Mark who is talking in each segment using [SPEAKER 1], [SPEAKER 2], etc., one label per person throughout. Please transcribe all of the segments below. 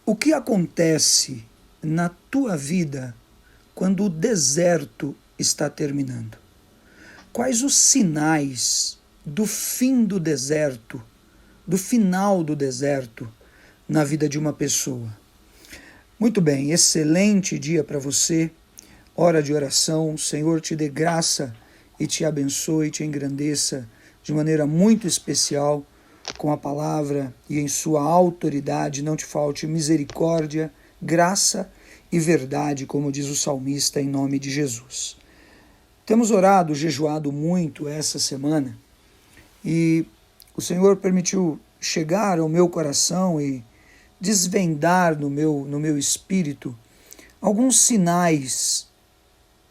[SPEAKER 1] O que acontece na tua vida quando o deserto está terminando? Quais os sinais do fim do deserto, do final do deserto na vida de uma pessoa? Muito bem, excelente dia para você, hora de oração. O Senhor te dê graça e te abençoe, te engrandeça de maneira muito especial com a palavra e em sua autoridade. Não te falte misericórdia, graça e verdade, como diz o salmista, em nome de Jesus. Temos orado, jejuado muito essa semana e o Senhor permitiu chegar ao meu coração e desvendar no meu espírito alguns sinais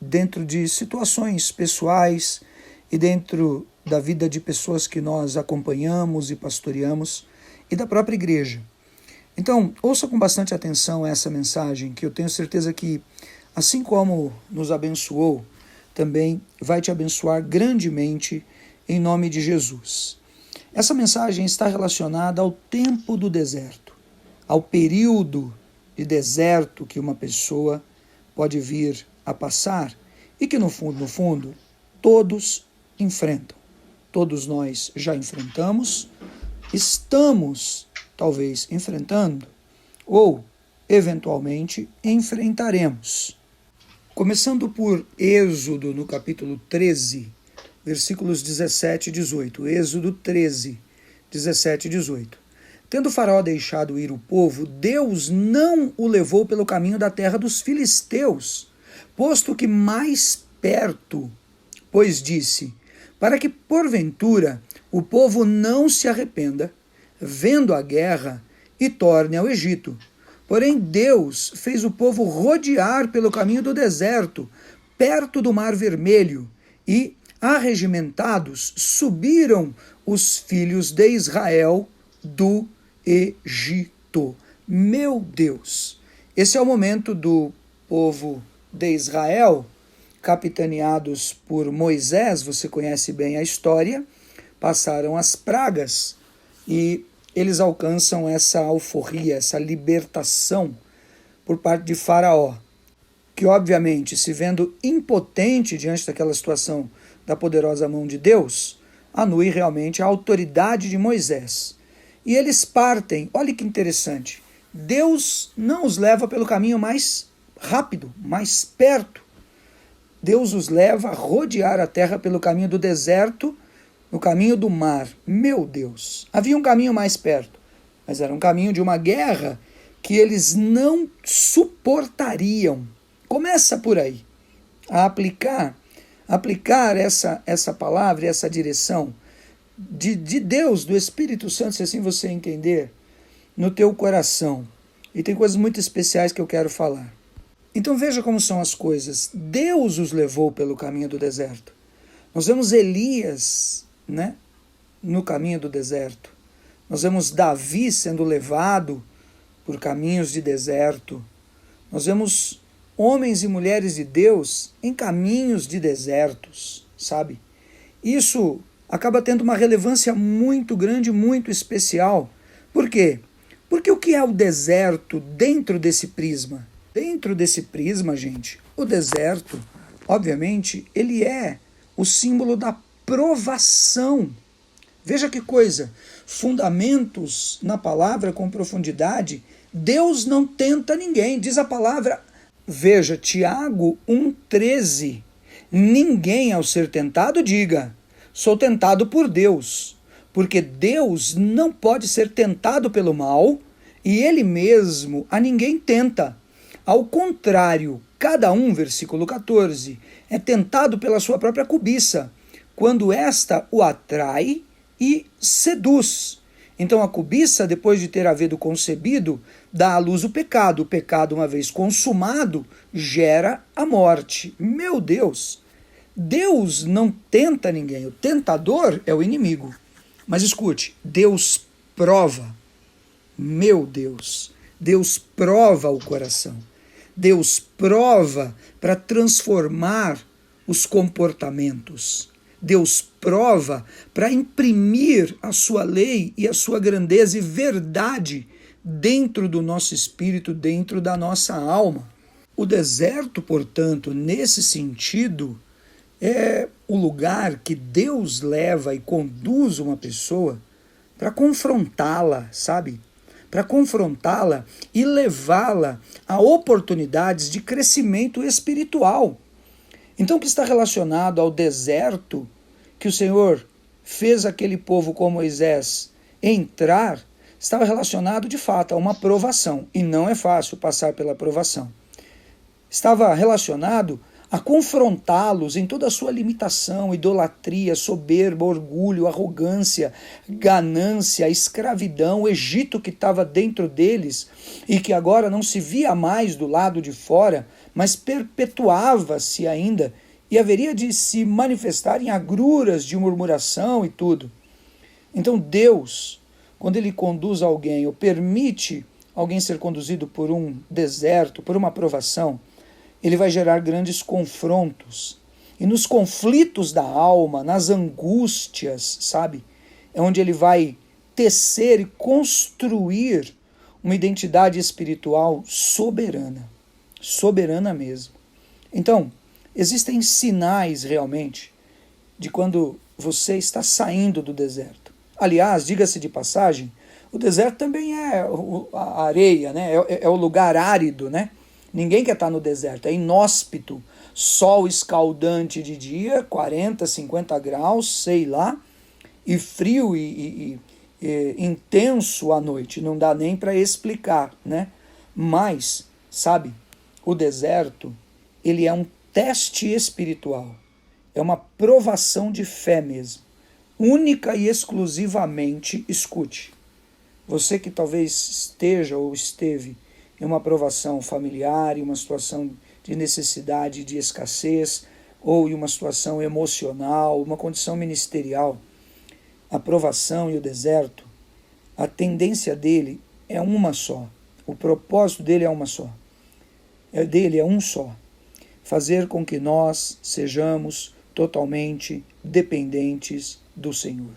[SPEAKER 1] dentro de situações pessoais e dentro da vida de pessoas que nós acompanhamos e pastoreamos e da própria igreja. Então, ouça com bastante atenção essa mensagem, que eu tenho certeza que, assim como nos abençoou, também vai te abençoar grandemente em nome de Jesus. Essa mensagem está relacionada ao tempo do deserto, ao período de deserto que uma pessoa pode vir a passar e que no fundo, todos enfrentam. Todos nós já enfrentamos, estamos talvez enfrentando ou eventualmente enfrentaremos. Começando por Êxodo, no capítulo 13, versículos 17 e 18. Êxodo 13, 17 e 18. Tendo Faraó deixado ir o povo, Deus não o levou pelo caminho da terra dos filisteus, posto que mais perto, pois disse: para que, porventura, o povo não se arrependa, vendo a guerra, e torne ao Egito. Porém, Deus fez o povo rodear pelo caminho do deserto, perto do Mar Vermelho, e, arregimentados, subiram os filhos de Israel do Egito. Meu Deus! Esse é o momento do povo de Israel, capitaneados por Moisés. Você conhece bem a história, passaram as pragas e eles alcançam essa alforria, essa libertação por parte de Faraó, que obviamente, se vendo impotente diante daquela situação da poderosa mão de Deus, anui realmente a autoridade de Moisés. E eles partem, olha que interessante, Deus não os leva pelo caminho mais rápido, mais perto. Deus os leva a rodear a terra pelo caminho do deserto, no caminho do mar. Meu Deus! Havia um caminho mais perto, mas era um caminho de uma guerra que eles não suportariam. Começa por aí, a aplicar essa palavra, essa direção de Deus, do Espírito Santo, se assim você entender, no teu coração. E tem coisas muito especiais que eu quero falar. Então veja como são as coisas. Deus os levou pelo caminho do deserto. Nós vemos Elias, no caminho do deserto. Nós vemos Davi sendo levado por caminhos de deserto. Nós vemos homens e mulheres de Deus em caminhos de desertos, sabe? Isso acaba tendo uma relevância muito grande, muito especial. Por quê? Porque o que é o deserto dentro desse prisma? Dentro desse prisma, gente, o deserto, obviamente, ele é o símbolo da provação. Veja que coisa, fundamentos na palavra com profundidade. Deus não tenta ninguém, diz a palavra. Veja, Tiago 1,13. Ninguém ao ser tentado diga: sou tentado por Deus, porque Deus não pode ser tentado pelo mal e ele mesmo a ninguém tenta. Ao contrário, cada um, versículo 14, é tentado pela sua própria cobiça, quando esta o atrai e seduz. Então a cobiça, depois de ter havido concebido, dá à luz o pecado. O pecado, uma vez consumado, gera a morte. Meu Deus! Deus não tenta ninguém, o tentador é o inimigo. Mas escute, Deus prova. Meu Deus! Deus prova o coração. Deus prova para transformar os comportamentos. Deus prova para imprimir a sua lei e a sua grandeza e verdade dentro do nosso espírito, dentro da nossa alma. O deserto, portanto, nesse sentido, é o lugar que Deus leva e conduz uma pessoa para confrontá-la, sabe? Para confrontá-la e levá-la a oportunidades de crescimento espiritual. Então, o que está relacionado ao deserto que o Senhor fez aquele povo com Moisés entrar, estava relacionado de fato a uma provação, e não é fácil passar pela provação. Estava relacionado a confrontá-los em toda a sua limitação, idolatria, soberba, orgulho, arrogância, ganância, escravidão, o Egito que estava dentro deles e que agora não se via mais do lado de fora, mas perpetuava-se ainda e haveria de se manifestar em agruras de murmuração e tudo. Então Deus, quando Ele conduz alguém ou permite alguém ser conduzido por um deserto, por uma provação, Ele vai gerar grandes confrontos. E nos conflitos da alma, nas angústias, sabe? É onde Ele vai tecer e construir uma identidade espiritual soberana. Soberana mesmo. Então, existem sinais realmente de quando você está saindo do deserto. Aliás, diga-se de passagem, o deserto também é a areia, né? É o lugar árido, né? Ninguém quer estar no deserto, é inóspito, sol escaldante de dia, 40, 50 graus, sei lá, e frio e intenso à noite, não dá nem para explicar, né? Mas, sabe, o deserto, ele é um teste espiritual, é uma provação de fé mesmo, única e exclusivamente, escute, você que talvez esteja ou esteve em uma provação familiar, em uma situação de necessidade, de escassez, ou em uma situação emocional, uma condição ministerial, a provação e o deserto, a tendência dele é uma só, o propósito dele é uma só, dele é um só, fazer com que nós sejamos totalmente dependentes do Senhor,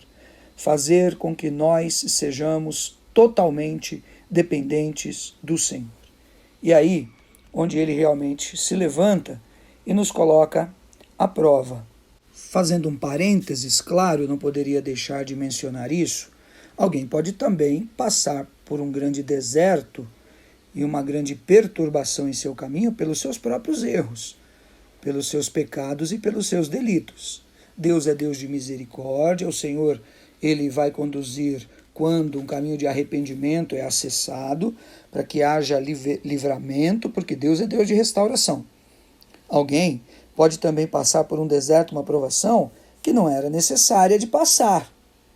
[SPEAKER 1] fazer com que nós sejamos totalmente dependentes do Senhor. E aí, onde ele realmente se levanta e nos coloca à prova. Fazendo um parênteses, claro, eu não poderia deixar de mencionar isso, alguém pode também passar por um grande deserto e uma grande perturbação em seu caminho pelos seus próprios erros, pelos seus pecados e pelos seus delitos. Deus é Deus de misericórdia, o Senhor, ele vai conduzir quando um caminho de arrependimento é acessado, para que haja livramento, porque Deus é Deus de restauração. Alguém pode também passar por um deserto, uma provação, que não era necessária de passar,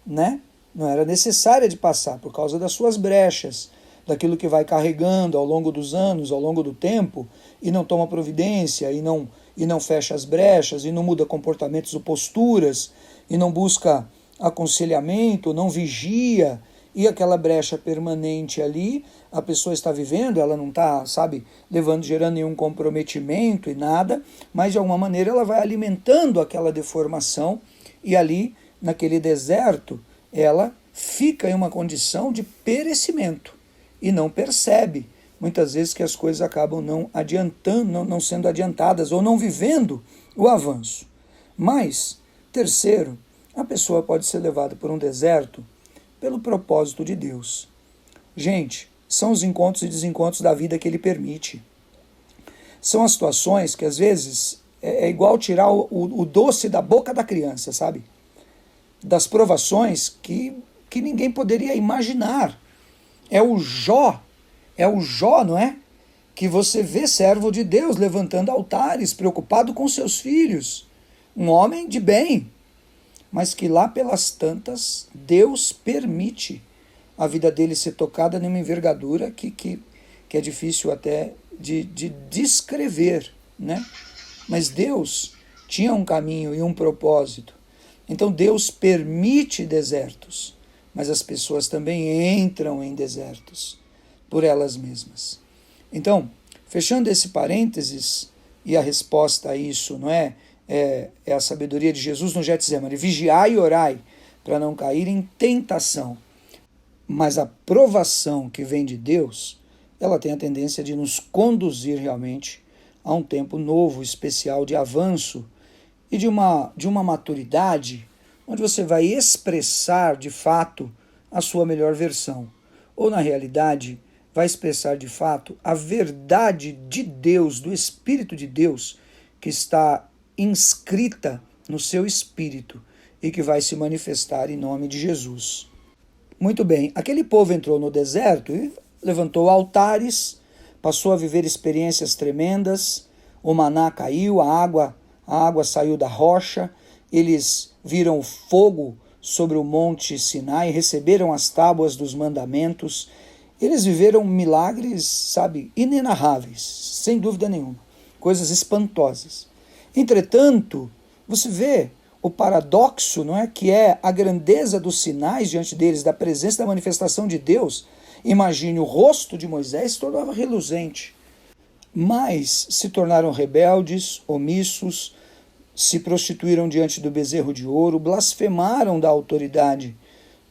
[SPEAKER 1] né? Não era necessária de passar, por causa das suas brechas, daquilo que vai carregando ao longo dos anos, ao longo do tempo, e não toma providência, e não fecha as brechas, e não muda comportamentos ou posturas, e não busca aconselhamento, não vigia, e aquela brecha permanente ali, a pessoa está vivendo, ela não está, sabe, gerando nenhum comprometimento e nada, mas de alguma maneira ela vai alimentando aquela deformação, e ali, naquele deserto, ela fica em uma condição de perecimento, e não percebe, muitas vezes, que as coisas acabam não adiantando, não sendo adiantadas, ou não vivendo o avanço. Mas, terceiro, a pessoa pode ser levada por um deserto pelo propósito de Deus. Gente, são os encontros e desencontros da vida que Ele permite. São as situações que, às vezes, é igual tirar o doce da boca da criança, sabe? Das provações que ninguém poderia imaginar. É o Jó, não é? Que você vê servo de Deus levantando altares, preocupado com seus filhos. Um homem de bem, mas que lá pelas tantas, Deus permite a vida dele ser tocada numa envergadura que é difícil até de descrever, né? Mas Deus tinha um caminho e um propósito. Então Deus permite desertos, mas as pessoas também entram em desertos por elas mesmas. Então, fechando esse parênteses, e a resposta a isso, não é a sabedoria de Jesus no Getsemane: vigiai e orai, para não cair em tentação. Mas a provação que vem de Deus, ela tem a tendência de nos conduzir realmente a um tempo novo, especial, de avanço e de uma maturidade, onde você vai expressar de fato a sua melhor versão. Ou, na realidade, vai expressar de fato a verdade de Deus, do Espírito de Deus, que está inscrita no seu espírito e que vai se manifestar em nome de Jesus. Muito bem, aquele povo entrou no deserto e levantou altares, passou a viver experiências tremendas, o maná caiu, a água saiu da rocha, eles viram o fogo sobre o monte Sinai, receberam as tábuas dos mandamentos, eles viveram milagres, sabe, inenarráveis, sem dúvida nenhuma, coisas espantosas. Entretanto, você vê o paradoxo, não é, que é a grandeza dos sinais diante deles, da presença, da manifestação de Deus. Imagine, o rosto de Moisés se tornava reluzente, mas se tornaram rebeldes, omissos, se prostituíram diante do bezerro de ouro, blasfemaram da autoridade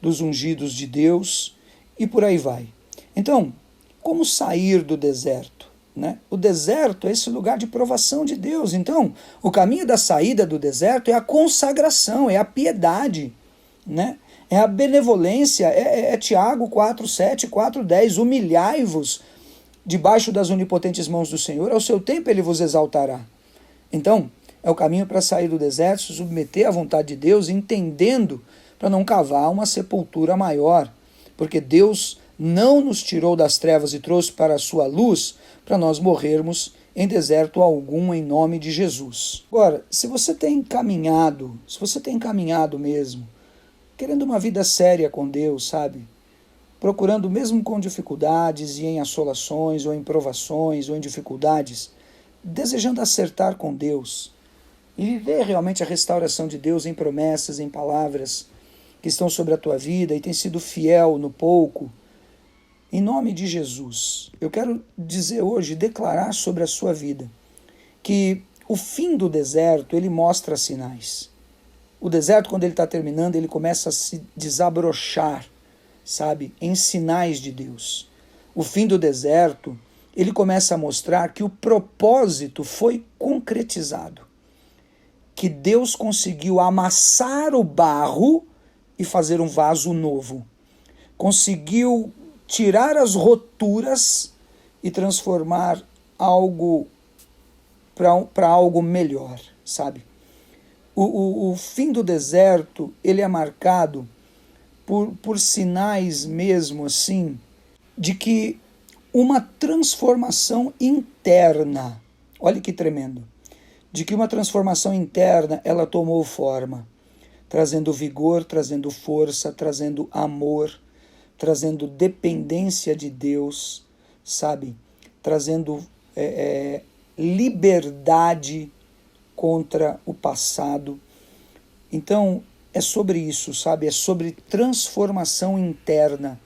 [SPEAKER 1] dos ungidos de Deus e por aí vai. Então, como sair do deserto? Né? O deserto é esse lugar de provação de Deus. Então, o caminho da saída do deserto é a consagração, é a piedade, né? É a benevolência, é Tiago 4:7, 4:10, humilhai-vos debaixo das onipotentes mãos do Senhor, ao seu tempo ele vos exaltará. Então, é o caminho para sair do deserto, se submeter à vontade de Deus, entendendo para não cavar uma sepultura maior, porque Deus não nos tirou das trevas e trouxe para a sua luz, para nós morrermos em deserto algum, em nome de Jesus. Agora, se você tem caminhado mesmo, querendo uma vida séria com Deus, sabe? Procurando mesmo com dificuldades e em assolações, ou em provações, ou em dificuldades, desejando acertar com Deus e viver realmente a restauração de Deus em promessas, em palavras que estão sobre a tua vida e tem sido fiel no pouco, em nome de Jesus, eu quero dizer hoje, declarar sobre a sua vida, que o fim do deserto, ele mostra sinais. O deserto, quando ele está terminando, ele começa a se desabrochar, sabe, em sinais de Deus. O fim do deserto, ele começa a mostrar que o propósito foi concretizado, que Deus conseguiu amassar o barro e fazer um vaso novo. Conseguiu tirar as roturas e transformar algo para algo melhor, sabe? O fim do deserto, ele é marcado por sinais mesmo assim, de que uma transformação interna, olha que tremendo, de que uma transformação interna, ela tomou forma, trazendo vigor, trazendo força, trazendo amor, trazendo dependência de Deus, sabe? Trazendo liberdade contra o passado. Então, é sobre isso, sabe? É sobre transformação interna,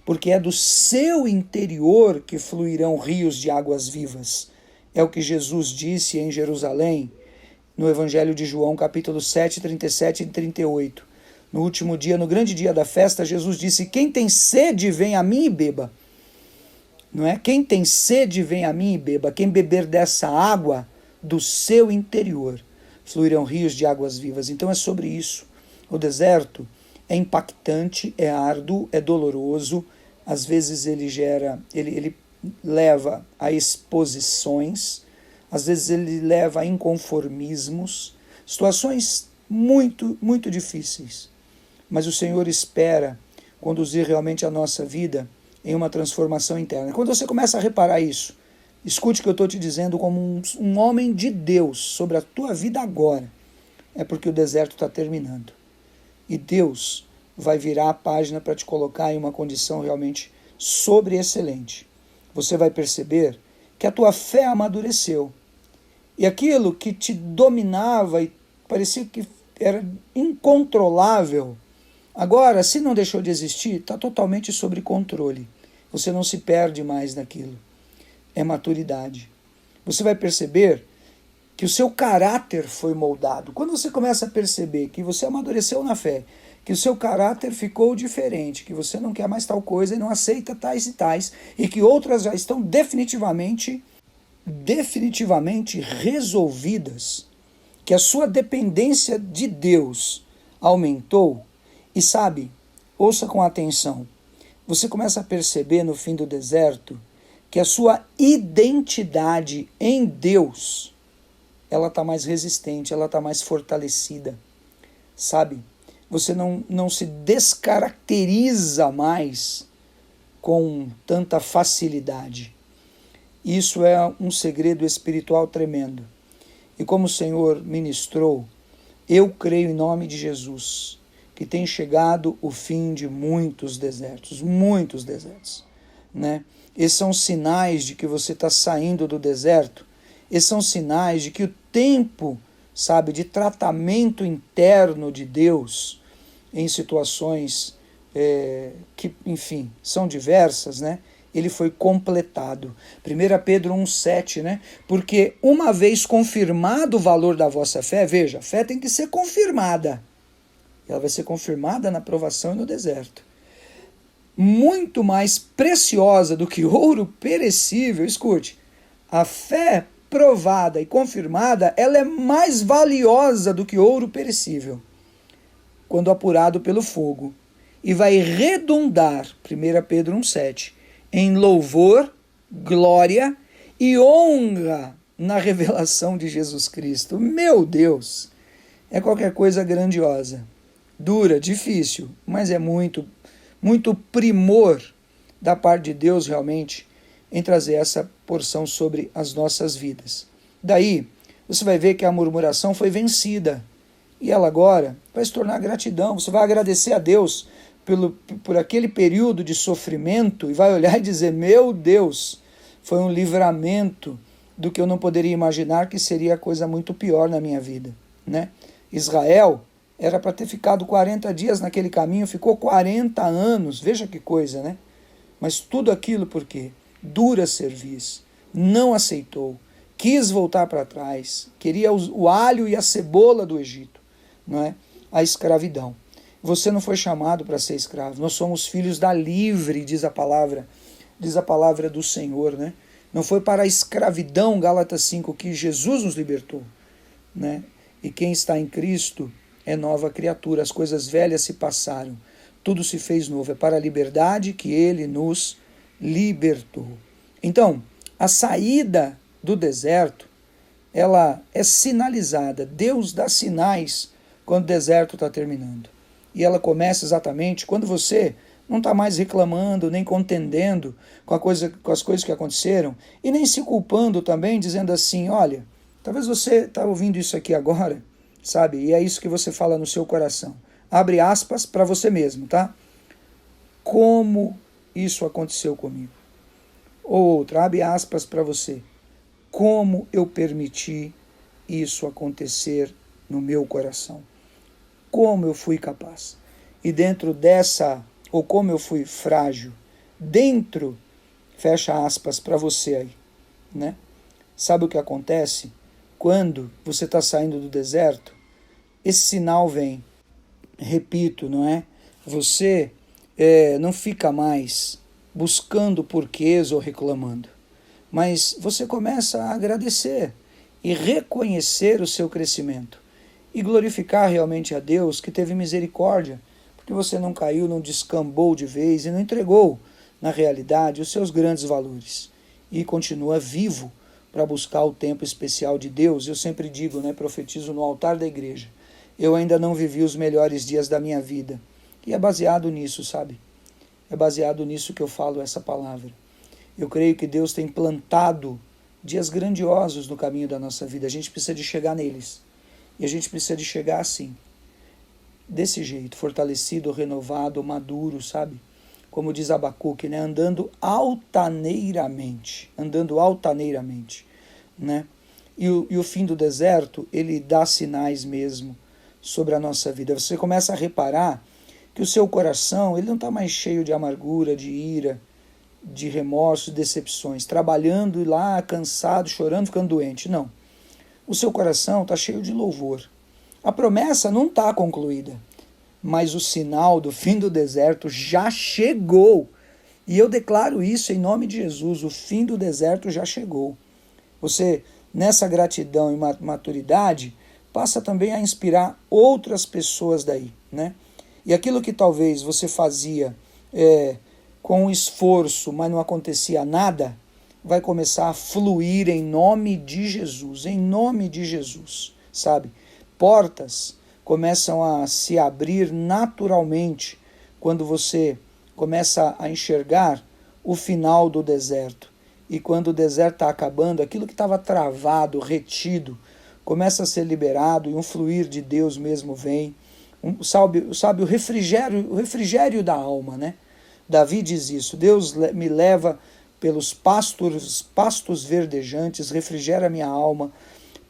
[SPEAKER 1] porque é do seu interior que fluirão rios de águas vivas. É o que Jesus disse em Jerusalém, no Evangelho de João, capítulo 7, 37 e 38. No último dia, no grande dia da festa, Jesus disse: quem tem sede, vem a mim e beba. Não é? Quem tem sede, vem a mim e beba. Quem beber dessa água, do seu interior, fluirão rios de águas vivas. Então é sobre isso. O deserto é impactante, é árduo, é doloroso. Às vezes ele leva a exposições, às vezes ele leva a inconformismos, situações muito, muito difíceis. Mas o Senhor espera conduzir realmente a nossa vida em uma transformação interna. Quando você começa a reparar isso, escute o que eu estou te dizendo como um homem de Deus sobre a tua vida agora, é porque o deserto está terminando. E Deus vai virar a página para te colocar em uma condição realmente sobre-excelente. Você vai perceber que a tua fé amadureceu. E aquilo que te dominava e parecia que era incontrolável, agora, se não deixou de existir, está totalmente sob controle. Você não se perde mais naquilo. É maturidade. Você vai perceber que o seu caráter foi moldado. Quando você começa a perceber que você amadureceu na fé, que o seu caráter ficou diferente, que você não quer mais tal coisa e não aceita tais e tais, e que outras já estão definitivamente resolvidas, que a sua dependência de Deus aumentou, e sabe, ouça com atenção, você começa a perceber no fim do deserto que a sua identidade em Deus, ela está mais resistente, ela está mais fortalecida, sabe? Você não se descaracteriza mais com tanta facilidade. Isso é um segredo espiritual tremendo. E como o Senhor ministrou, eu creio em nome de Jesus que tem chegado o fim de muitos desertos, né? Esses são sinais de que você está saindo do deserto, esses são sinais de que o tempo, sabe, de tratamento interno de Deus em situações que, enfim, são diversas, né? Ele foi completado. 1 Pedro 1,7, né? Porque uma vez confirmado o valor da vossa fé, veja, a fé tem que ser confirmada. Ela vai ser confirmada na provação e no deserto. Muito mais preciosa do que ouro perecível, escute, a fé provada e confirmada, ela é mais valiosa do que ouro perecível, quando apurado pelo fogo, e vai redundar, 1 Pedro 1,7, em louvor, glória e honra na revelação de Jesus Cristo. Meu Deus, é qualquer coisa grandiosa, dura, difícil, mas é muito primor da parte de Deus realmente em trazer essa porção sobre as nossas vidas. Daí, você vai ver que a murmuração foi vencida, e ela agora vai se tornar gratidão. Você vai agradecer a Deus por aquele período de sofrimento e vai olhar e dizer, meu Deus, foi um livramento do que eu não poderia imaginar que seria coisa muito pior na minha vida, né? Israel era para ter ficado 40 dias naquele caminho, ficou 40 anos, veja que coisa, né? Mas tudo aquilo por quê? Dura cerviz, não aceitou, quis voltar para trás, queria o alho e a cebola do Egito, não é? A escravidão. Você não foi chamado para ser escravo, nós somos filhos da livre, diz a palavra do Senhor, né? Não foi para a escravidão, Gálatas 5, que Jesus nos libertou, né? E quem está em Cristo é nova criatura, as coisas velhas se passaram, tudo se fez novo, é para a liberdade que Ele nos libertou. Então, a saída do deserto, ela é sinalizada, Deus dá sinais quando o deserto está terminando. E ela começa exatamente quando você não está mais reclamando, nem contendendo com as coisas que aconteceram, e nem se culpando também, dizendo assim, olha, talvez você está ouvindo isso aqui agora, sabe? E é isso que você fala no seu coração. Abre aspas para você mesmo, tá? Como isso aconteceu comigo? Outra, abre aspas para você. Como eu permiti isso acontecer no meu coração? Como eu fui capaz? E dentro dessa, ou como eu fui frágil, dentro, fecha aspas para você aí, né? Sabe o que acontece? Quando você está saindo do deserto, esse sinal vem. Repito, não é? Você não fica mais buscando porquês ou reclamando, mas você começa a agradecer e reconhecer o seu crescimento e glorificar realmente a Deus que teve misericórdia, porque você não caiu, não descambou de vez e não entregou, na realidade, os seus grandes valores e continua vivo para buscar o tempo especial de Deus. Eu sempre digo, né, profetizo no altar da igreja, eu ainda não vivi os melhores dias da minha vida. E é baseado nisso, sabe? É baseado nisso que eu falo essa palavra. Eu creio que Deus tem plantado dias grandiosos no caminho da nossa vida. A gente precisa de chegar neles. E a gente precisa de chegar assim. Desse jeito, fortalecido, renovado, maduro, sabe? Como diz Abacuque, né? Andando altaneiramente, né? E o fim do deserto, ele dá sinais mesmo sobre a nossa vida. Você começa a reparar que o seu coração, ele não está mais cheio de amargura, de ira, de remorso, decepções, trabalhando lá, cansado, chorando, ficando doente. Não. O seu coração está cheio de louvor. A promessa não está concluída. mas o sinal do fim do deserto já chegou. E eu declaro isso em nome de Jesus, o fim do deserto já chegou. Você, nessa gratidão e maturidade, passa também a inspirar outras pessoas daí, né? E aquilo que talvez você fazia com esforço, mas não acontecia nada, vai começar a fluir em nome de Jesus, sabe? Portas começam a se abrir naturalmente quando você começa a enxergar o final do deserto. E quando o deserto está acabando, aquilo que estava travado, retido, começa a ser liberado e um fluir de Deus mesmo vem. Sabe o refrigério da alma, né? Davi diz isso, Deus me leva pelos pastos verdejantes, refrigera minha alma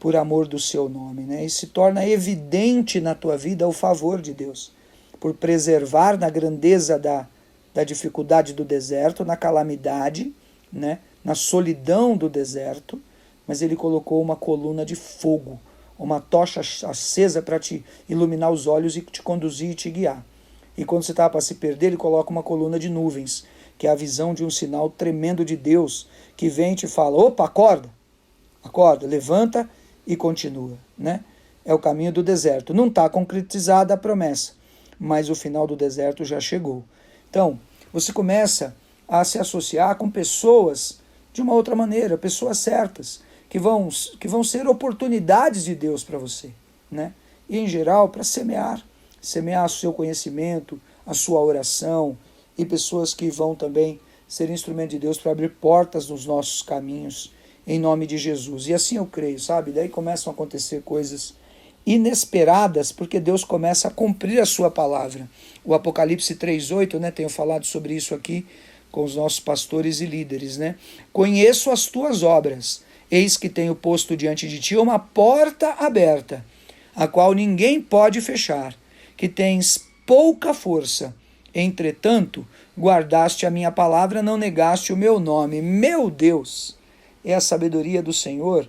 [SPEAKER 1] por amor do seu nome, né? E se torna evidente na tua vida o favor de Deus, por preservar na grandeza da dificuldade do deserto, na calamidade, né? Na solidão do deserto, mas ele colocou uma coluna de fogo, uma tocha acesa para te iluminar os olhos e te conduzir e te guiar. E quando você está para se perder, ele coloca uma coluna de nuvens, que é a visão de um sinal tremendo de Deus, que vem e te fala, opa, acorda, levanta e continua, né? É o caminho do deserto. Não está concretizada a promessa, mas o final do deserto já chegou. Então, você começa a se associar com pessoas de uma outra maneira, pessoas certas, que vão ser oportunidades de Deus para você, né? E, em geral, para semear o seu conhecimento, a sua oração, e pessoas que vão também ser instrumento de Deus para abrir portas nos nossos caminhos, em nome de Jesus. E assim eu creio, sabe? Daí começam a acontecer coisas inesperadas, porque Deus começa a cumprir a sua palavra. O Apocalipse 3:8, né? Tenho falado sobre isso aqui com os nossos pastores e líderes, né? Conheço as tuas obras, eis que tenho posto diante de ti uma porta aberta, a qual ninguém pode fechar, que tens pouca força, entretanto, guardaste a minha palavra, não negaste o meu nome. Meu Deus, é a sabedoria do Senhor,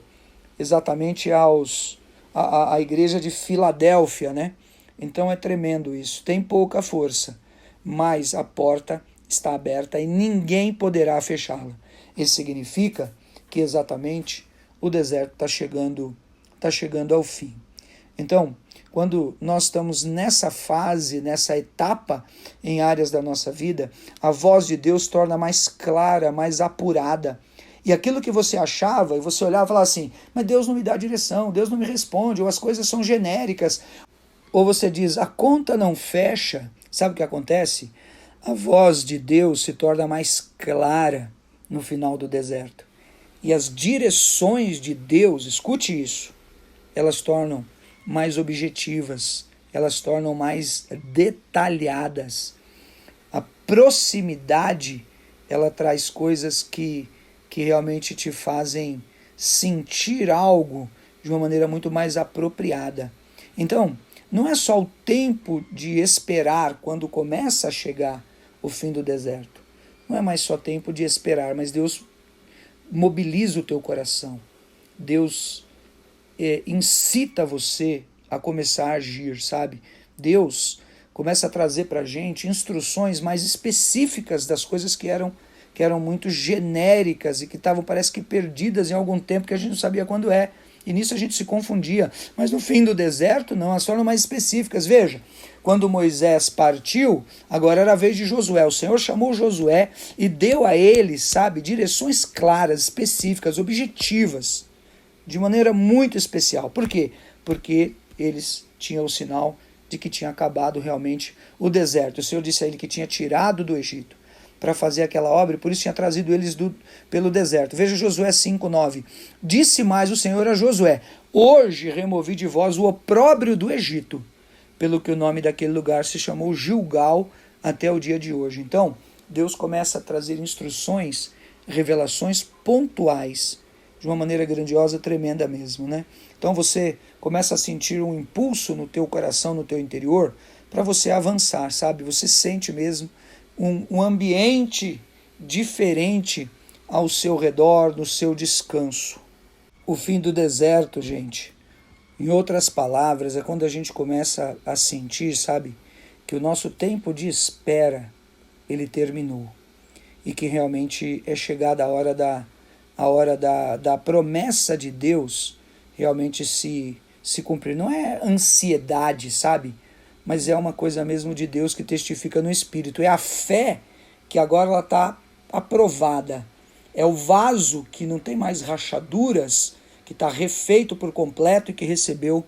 [SPEAKER 1] exatamente à igreja de Filadélfia, né? Então é tremendo isso. Tem pouca força, mas a porta está aberta e ninguém poderá fechá-la. Isso significa que exatamente o deserto está chegando ao fim. Então, quando nós estamos nessa fase, nessa etapa em áreas da nossa vida, a voz de Deus torna mais clara, mais apurada. E aquilo que você achava, e você olhava e falava assim, mas Deus não me dá direção, Deus não me responde, ou as coisas são genéricas. Ou você diz, a conta não fecha. Sabe o que acontece? A voz de Deus se torna mais clara no final do deserto. E as direções de Deus, escute isso, elas tornam mais objetivas, elas tornam mais detalhadas. A proximidade, ela traz coisas que realmente te fazem sentir algo de uma maneira muito mais apropriada. Então, não é só o tempo de esperar quando começa a chegar o fim do deserto. Não é mais só tempo de esperar, mas Deus mobiliza o teu coração. Deus incita você a começar a agir, sabe? Deus começa a trazer para a gente instruções mais específicas das coisas que eram muito genéricas e que estavam, parece que, perdidas em algum tempo que a gente não sabia quando é. E nisso a gente se confundia. Mas no fim do deserto, não, elas tornam mais específicas. Veja, quando Moisés partiu, agora era a vez de Josué. O Senhor chamou Josué e deu a ele, sabe, direções claras, específicas, objetivas, de maneira muito especial. Por quê? Porque eles tinham o sinal de que tinha acabado realmente o deserto. O Senhor disse a ele que tinha tirado do Egito para fazer aquela obra, e por isso tinha trazido eles pelo deserto. Veja Josué 5:9. Disse mais o Senhor a Josué, hoje removi de vós o opróbrio do Egito, pelo que o nome daquele lugar se chamou Gilgal até o dia de hoje. Então, Deus começa a trazer instruções, revelações pontuais, de uma maneira grandiosa, tremenda mesmo, né? Então você começa a sentir um impulso no teu coração, no teu interior, para você avançar, sabe? Você sente mesmo um ambiente diferente ao seu redor, no seu descanso. O fim do deserto, gente, em outras palavras, é quando a gente começa a sentir, sabe, que o nosso tempo de espera, ele terminou. E que realmente é chegada a hora da promessa de Deus realmente se cumprir. Não é ansiedade, sabe? Mas é uma coisa mesmo de Deus que testifica no Espírito. É a fé que agora ela está aprovada. É o vaso que não tem mais rachaduras, que está refeito por completo e que recebeu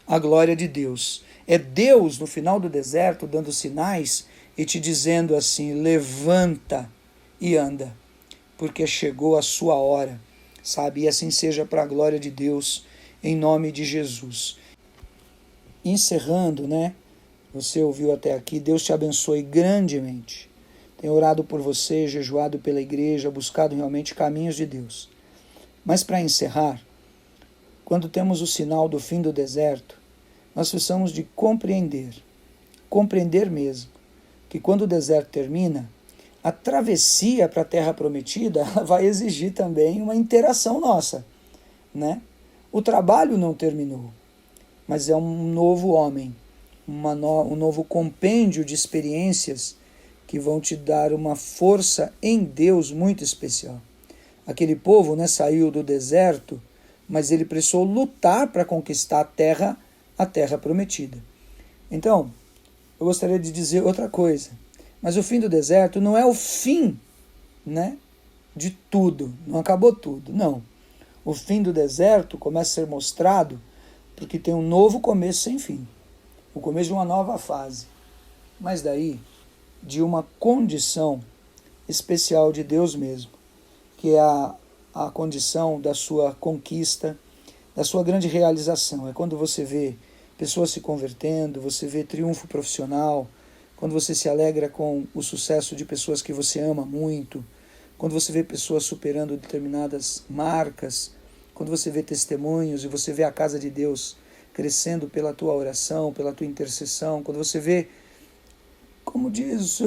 [SPEAKER 1] a glória de Deus. É Deus no final do deserto dando sinais e te dizendo assim: levanta e anda, porque chegou a sua hora, sabe? E assim seja para a glória de Deus, em nome de Jesus. Encerrando, né? Você ouviu até aqui, Deus te abençoe grandemente. Tenho orado por você, jejuado pela igreja, buscado realmente caminhos de Deus. Mas para encerrar, quando temos o sinal do fim do deserto, nós precisamos de compreender mesmo, que quando o deserto termina, a travessia para a Terra Prometida ela vai exigir também uma interação nossa, né? O trabalho não terminou, mas é um novo homem, um novo compêndio de experiências que vão te dar uma força em Deus muito especial. Aquele povo, né, saiu do deserto, mas ele precisou lutar para conquistar a terra prometida. Então, eu gostaria de dizer outra coisa. Mas o fim do deserto não é o fim, né, de tudo, não acabou tudo, não. O fim do deserto começa a ser mostrado porque tem um novo começo sem fim, o começo de uma nova fase, mas daí de uma condição especial de Deus mesmo, que é a condição da sua conquista, da sua grande realização. É quando você vê pessoas se convertendo, você vê triunfo profissional, quando você se alegra com o sucesso de pessoas que você ama muito, quando você vê pessoas superando determinadas marcas, quando você vê testemunhos e você vê a casa de Deus crescendo pela tua oração, pela tua intercessão, quando você vê, como diz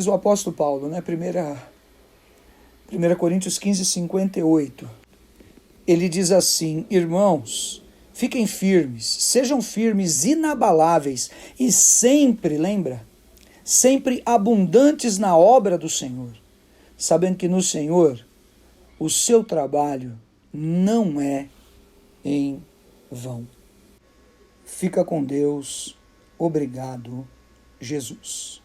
[SPEAKER 1] o apóstolo Paulo, né? 1 Coríntios 15, 58, ele diz assim: irmãos, fiquem firmes, sejam firmes, inabaláveis e sempre, lembra? Sempre abundantes na obra do Senhor, sabendo que no Senhor o seu trabalho não é em vão. Fica com Deus. Obrigado, Jesus.